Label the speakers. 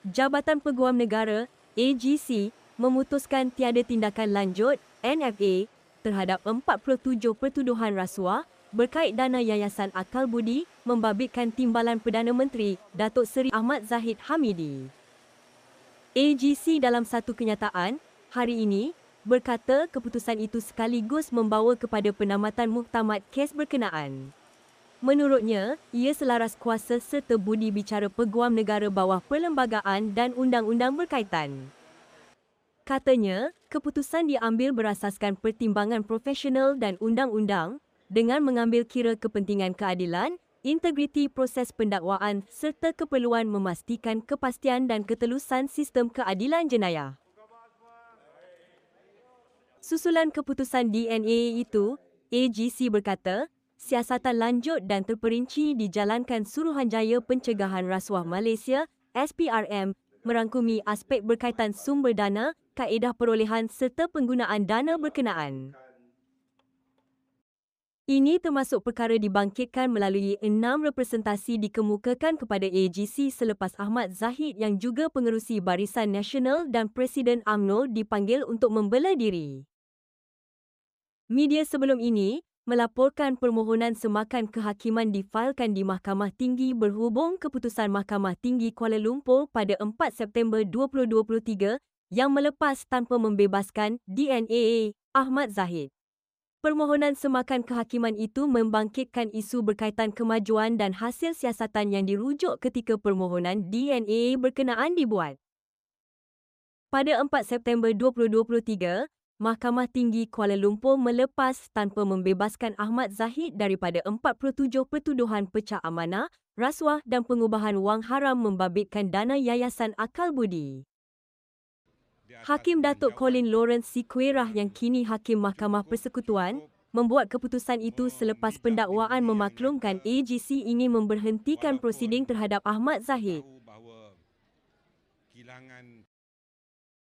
Speaker 1: Jabatan Peguam Negara (AGC) memutuskan tiada tindakan lanjut (NFA) terhadap 47 pertuduhan rasuah berkait dana Yayasan Akal Budi membabitkan Timbalan Perdana Menteri Datuk Seri Ahmad Zahid Hamidi. AGC dalam satu kenyataan hari ini berkata keputusan itu sekaligus membawa kepada penamatan muktamad kes berkenaan. Menurutnya, ia selaras kuasa serta budi bicara Peguam Negara bawah perlembagaan dan undang-undang berkaitan. Katanya, keputusan diambil berasaskan pertimbangan profesional dan undang-undang dengan mengambil kira kepentingan keadilan, integriti proses pendakwaan serta keperluan memastikan kepastian dan ketelusan sistem keadilan jenayah. Susulan keputusan DNA itu, AGC berkata, siasatan lanjut dan terperinci dijalankan Suruhanjaya Pencegahan Rasuah Malaysia (SPRM) merangkumi aspek berkaitan sumber dana, kaedah perolehan serta penggunaan dana berkenaan. Ini termasuk perkara dibangkitkan melalui 6 representasi dikemukakan kepada AGC selepas Ahmad Zahid yang juga pengerusi Barisan Nasional dan Presiden UMNO dipanggil untuk membela diri. Media sebelum ini melaporkan permohonan semakan kehakiman difailkan di Mahkamah Tinggi berhubung keputusan Mahkamah Tinggi Kuala Lumpur pada 4 September 2023 yang melepas tanpa membebaskan DNA Ahmad Zahid. Permohonan semakan kehakiman itu membangkitkan isu berkaitan kemajuan dan hasil siasatan yang dirujuk ketika permohonan DNA berkenaan dibuat. Pada 4 September 2023, Mahkamah Tinggi Kuala Lumpur melepas tanpa membebaskan Ahmad Zahid daripada 47 pertuduhan pecah amanah, rasuah dan pengubahan wang haram membabitkan dana Yayasan Akal Budi. Hakim Datuk Colin Lawrence Sikuerah yang kini Hakim Mahkamah Persekutuan membuat keputusan itu selepas pendakwaan memaklumkan AGC ingin memberhentikan prosiding terhadap Ahmad Zahid.